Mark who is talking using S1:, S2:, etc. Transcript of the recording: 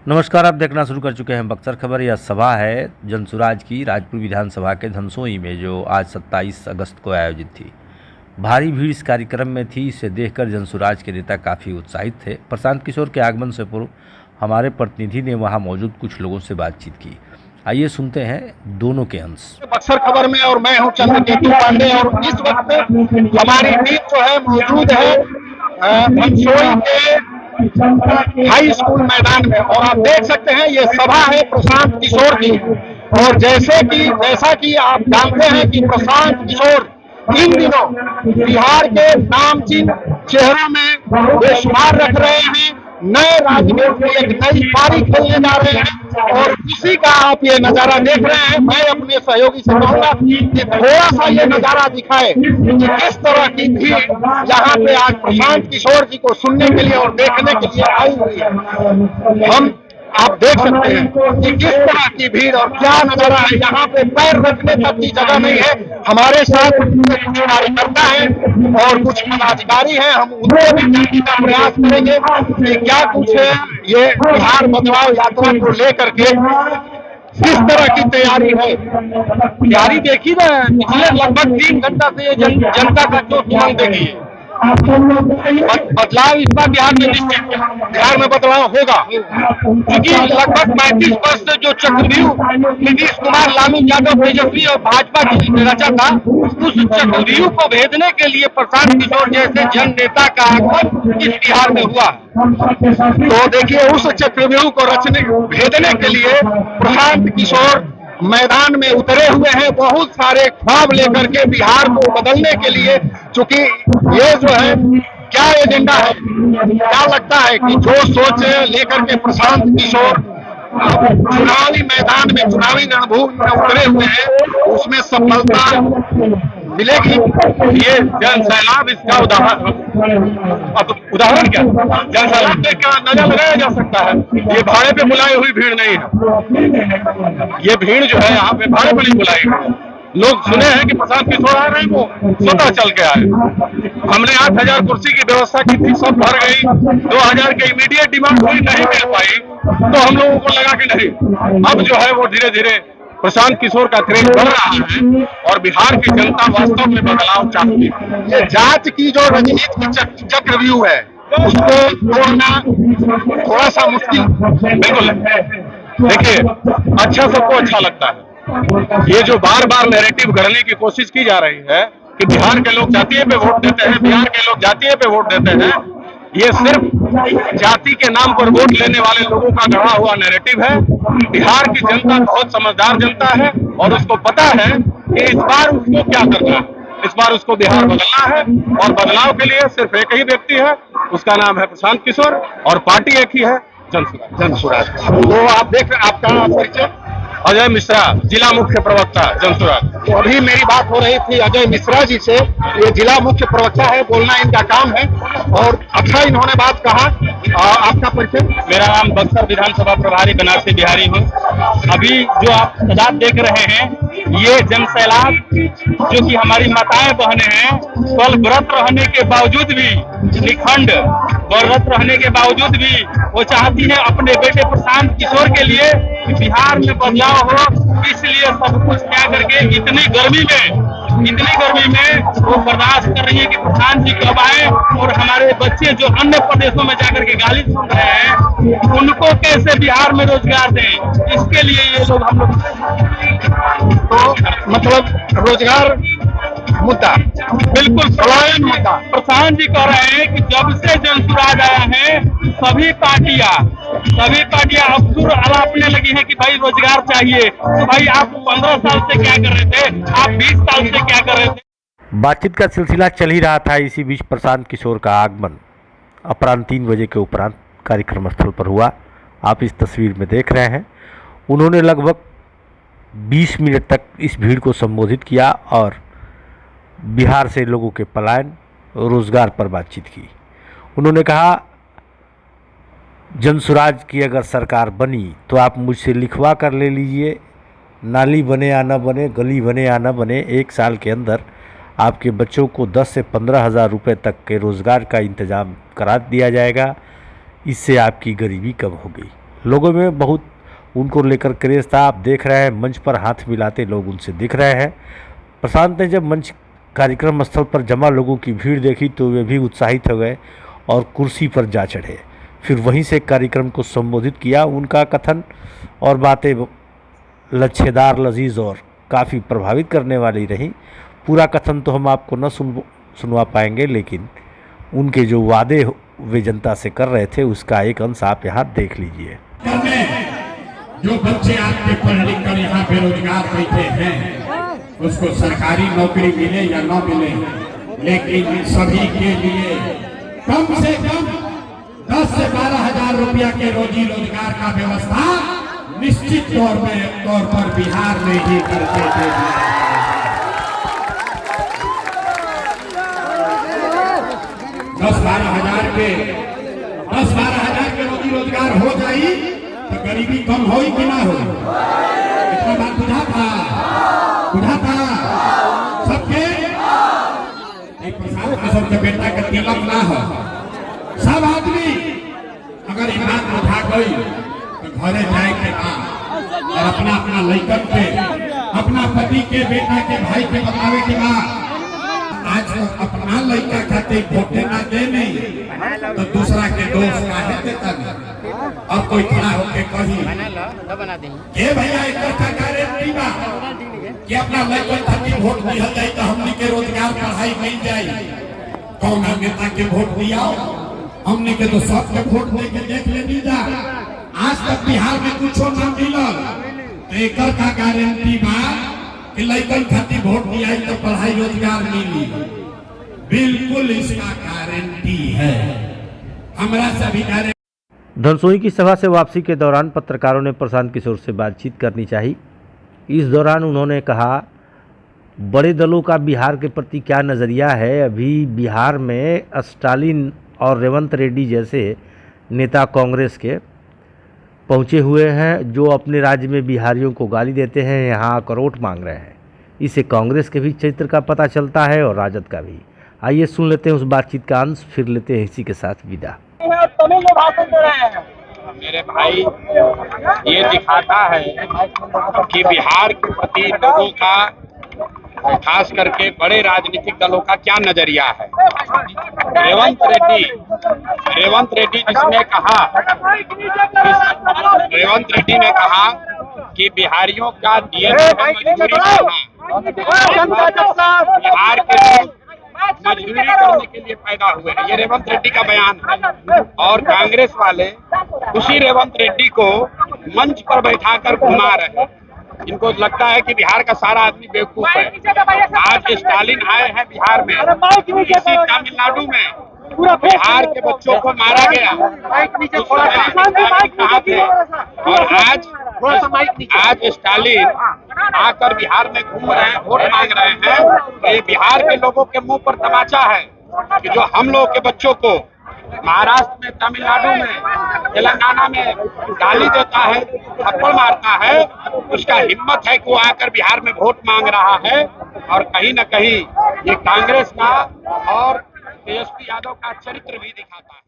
S1: नमस्कार, आप देखना शुरू कर चुके हैं बक्सर खबर। यह सभा है जनसुराज की राजपुर विधानसभा के धनसोई में, जो आज 27 अगस्त को आयोजित थी। भारी भीड़ इस कार्यक्रम में थी। इसे देखकर जनसुराज के नेता काफ़ी उत्साहित थे। प्रशांत किशोर के आगमन से पूर्व हमारे प्रतिनिधि ने वहां मौजूद कुछ लोगों से बातचीत की। आइए सुनते हैं दोनों के अंश।
S2: बक्सर खबर में और मैं हूं चंद्रकेतु पांडे और इस वक्त हमारी टीम जो है मौजूद है धनसोई के हाई स्कूल मैदान में, और आप देख सकते हैं ये सभा है प्रशांत किशोर की। और जैसा कि आप जानते हैं कि प्रशांत किशोर इन दिनों बिहार के नामचीन चेहरों में बेशुमार रख रहे हैं। नए राजनीति में एक नई पारी खेलने जा रहे हैं और उसी का आप ये नजारा देख रहे हैं। मैं अपने सहयोगी से कहूंगा कि थोड़ा सा ये नजारा दिखाए कि किस तरह की भीड़ यहाँ पे आज प्रशांत किशोर जी को सुनने के लिए और देखने के लिए आई हुई है। आप देख सकते हैं कि किस तरह की भीड़ और क्या नजारा है। यहाँ पे पैर रखने तक की जगह नहीं है। हमारे साथ कुछ कार्यकर्ता हैं और कुछ पदाधिकारी हैं, हम उनसे भी जानने का प्रयास करेंगे कि क्या कुछ है ये बिहार बदलाव यात्रा को लेकर के किस तरह की तैयारी है। तैयारी देखी ना, पिछले लगभग 3 घंटा से ये जनता का जो तुरंत देखिए बदलाव इस बार बिहार में निश्चित है। बिहार में बदलाव होगा क्योंकि लगभग 35 वर्ष से जो चक्रव्यूह नीतीश कुमार, लालू यादव, तेजस्वी और भाजपा की रचा था, उस चक्रव्यूह को भेदने के लिए प्रशांत किशोर जैसे जन नेता का आगमन इस बिहार में हुआ। तो देखिए उस चक्रव्यूह को भेदने के लिए प्रशांत किशोर मैदान में उतरे हुए हैं, बहुत सारे ख्वाब लेकर के बिहार को बदलने के लिए। चूंकि ये जो है क्या एजेंडा है, क्या लगता है कि जो सोच लेकर के प्रशांत किशोर चुनावी मैदान में, चुनावी रणभूमि में उतरे हुए हैं, उसमें सफलता मिलेगी। ये जन सैलाब इसका उदाहरण। अब उदाहरण क्या, जन सैलाब में क्या अंदाजा लगाया जा सकता है। ये भाड़े पे बुलाई हुई भीड़ नहीं है। ये भीड़ जो है यहाँ पे भाड़े पे नहीं बुलाई है। लोग सुने हैं कि प्रशांत किशोर आ रहे हैं, वो स्वतः चल के आए। हमने 8000 कुर्सी की व्यवस्था की थी, सब भर गई। 2000 की इमीडिएट डिमांड हुई, नहीं मिल पाई, तो हम लोगों को लगा कि नहीं, अब जो है वो धीरे धीरे प्रशांत किशोर का क्रेज बढ़ रहा है और बिहार की जनता वास्तव में बदलाव चाहती है। ये जांच की जो राजनीतिक चक्रव्यूह है उसको तोड़ना थोड़ा सा मुश्किल बिल्कुल है। देखिए अच्छा, सबको अच्छा लगता है। ये जो बार बार नैरेटिव गढ़ने की कोशिश की जा रही है कि बिहार के लोग जातीय पे वोट देते हैं, बिहार के लोग जातीय पे वोट देते हैं, ये सिर्फ जाति के नाम पर वोट लेने वाले लोगों का गढ़ा हुआ नैरेटिव है। बिहार की जनता बहुत समझदार जनता है और उसको पता है कि इस बार उसको क्या करना है। इस बार उसको बिहार बदलना है और बदलाव के लिए सिर्फ एक ही व्यक्ति है, उसका नाम है प्रशांत किशोर और पार्टी एक ही है, जनसुराज। तो आप देख रहे, आपका परिचय? अजय मिश्रा, जिला मुख्य प्रवक्ता जनसुराज। तो अभी मेरी बात हो रही थी अजय मिश्रा जी से। ये जिला मुख्य प्रवक्ता है, बोलना इनका काम है और अच्छा इन्होंने बात कहा। आपका परिचय?
S3: मेरा नाम बक्सर विधानसभा प्रभारी बनारसी बिहारी हूँ। अभी जो आप तादाद देख रहे हैं, ये जन सैलाब जो कि हमारी माताएं बहनें हैं, कल व्रत रहने के बावजूद भी, निखंड व्रत रहने के बावजूद भी वो चाहती है अपने बेटे प्रशांत किशोर के लिए कि बिहार में बदलाव हो। इसलिए सब कुछ त्याग करके इतनी गर्मी में वो बर्दाश्त कर रही है कि प्रधान जी कब आए और हमारे बच्चे जो अन्य प्रदेशों में जाकर के गाली सुन रहे हैं उनको कैसे बिहार में रोजगार दें। इसके लिए ये लोग हम लोग
S2: तो मतलब रोजगार मुद्दा
S3: बिल्कुल प्रधान मुद्दा। प्रधान जी कह रहे हैं कि जब से जनसुराज आया है सभी पार्टियां अब सुर अलापने लगी हैं कि भाई रोजगार चाहिए। तो भाई आप 15 साल से क्या कर रहे थे, आप 20 साल से क्या कर रहे थे।
S1: बातचीत का सिलसिला चल ही रहा था। इसी बीच प्रशांत किशोर का आगमन अपराह्न 3 बजे के उपरांत कार्यक्रम स्थल पर हुआ। आप इस तस्वीर में देख रहे हैं। उन्होंने लगभग 20 मिनट तक इस भीड़ को संबोधित किया और बिहार से लोगों के पलायन, रोजगार पर बातचीत की। उन्होंने कहा जनसुराज की अगर सरकार बनी तो आप मुझसे लिखवा कर ले लीजिए, नाली बने या न बने, गली बने या न बने, 1 साल के अंदर आपके बच्चों को 10 से 15 हज़ार रुपये तक के रोज़गार का इंतज़ाम करा दिया जाएगा। इससे आपकी गरीबी कम होगी। लोगों में बहुत उनको लेकर क्रेज था। आप देख रहे हैं मंच पर हाथ मिलाते लोग उनसे दिख रहे हैं। प्रशांत ने जब मंच कार्यक्रम स्थल पर जमा लोगों की भीड़ देखी तो वे भी उत्साहित हो गए और कुर्सी पर जा चढ़े। फिर वहीं से कार्यक्रम को संबोधित किया। उनका कथन और बातें लच्छेदार, लजीज और काफ़ी प्रभावित करने वाली रही। पूरा कथन तो हम आपको न सुनवा पाएंगे, लेकिन उनके जो वादे वे जनता से कर रहे थे उसका एक अंश आप यहाँ देख लीजिए।
S4: जो बच्चे आपके पढ़ लिख कर यहाँ बेरोजगार बैठे हैं उसको सरकारी नौकरी मिले या न मिले, लेकिन सभी के लिए कम से कम 10 से 12 हजार रुपया के रोजी रोजगार का व्यवस्था निश्चित तौर पर बिहार में ही करके दे दिया। 10-12 हजार के रोजी रोजगार हो जाई तो गरीबी कम हो कि ना हो? इतना बात बुझा था सबके। प्रसाद के बेटा का तिलक ना हो, सब आदमी अगर ये बात बुझा गई तो घरे जाए के बाद और अपना अपना लड़कन के, अपना पति के, बेटा के, भाई के बतावे के बाद आज अपना लड़का खाते वोटे ना दे नहीं तो दूसरा के दोस्त काहे देता नहीं। अब कोई खड़ा होके कही के भैया एक गारंटी बा कि अपना लड़का खाते वोट दिया जाए तो हमने के रोजगार पढ़ाई मिल जाए। कौन नेता के वोट दिया? हमने के तो सबके वोट दे के देख लेनी जा। आज तक बिहार में कुछ ना मिलल तो एक का गारंटी बा कि लड़कन खातिर वोट दिया तो पढ़ाई रोजगार मिली। बिल्कुल इसका गारंटी है। हमारा सभी गारंटी।
S1: धनसोई की सभा से वापसी के दौरान पत्रकारों ने प्रशांत किशोर से बातचीत करनी चाहिए। इस दौरान उन्होंने कहा, बड़े दलों का बिहार के प्रति क्या नज़रिया है। अभी बिहार में स्टालिन और रेवंत रेड्डी जैसे नेता कांग्रेस के पहुंचे हुए हैं जो अपने राज्य में बिहारियों को गाली देते हैं, यहाँ आकर वोट मांग रहे हैं। इससे कांग्रेस के भी चरित्र का पता चलता है और राजद का भी। आइए सुन लेते हैं उस बातचीत का अंश, फिर लेते हैं इसी के साथ विदा।
S3: मेरे भाई, ये दिखाता है कि बिहार के प्रति लोगों का, खास करके बड़े राजनीतिक दलों का क्या नजरिया है। रेवंत रेड्डी ने कहा कि बिहारियों का डीएनए है मजदूरी करना। बिहार के लोग मजदूरी करने के लिए पैदा हुए हैं, ये रेवंत रेड्डी का बयान है। और कांग्रेस वाले उसी रेवंत रेड्डी को मंच पर बैठाकर घुमा रहे हैं। इनको लगता है कि बिहार का सारा आदमी बेवकूफ है। आज स्टालिन आए हैं बिहार में, इसी तमिलनाडु में बिहार के बच्चों को मारा गया। कहाँ थे? और आज स्टालिन आकर बिहार में घूम रहे हैं, वोट मांग रहे हैं। तो ये बिहार के लोगों के मुंह पर तमाचा है कि जो हम लोग के बच्चों को महाराष्ट्र में, तमिलनाडु में, तेलंगाना में गाली देता है, थप्पड़ मारता है, उसका हिम्मत है कि वो आकर बिहार में वोट मांग रहा है। और कहीं न कहीं ये कांग्रेस का और तेजस्वी यादव का चरित्र भी दिखाता है।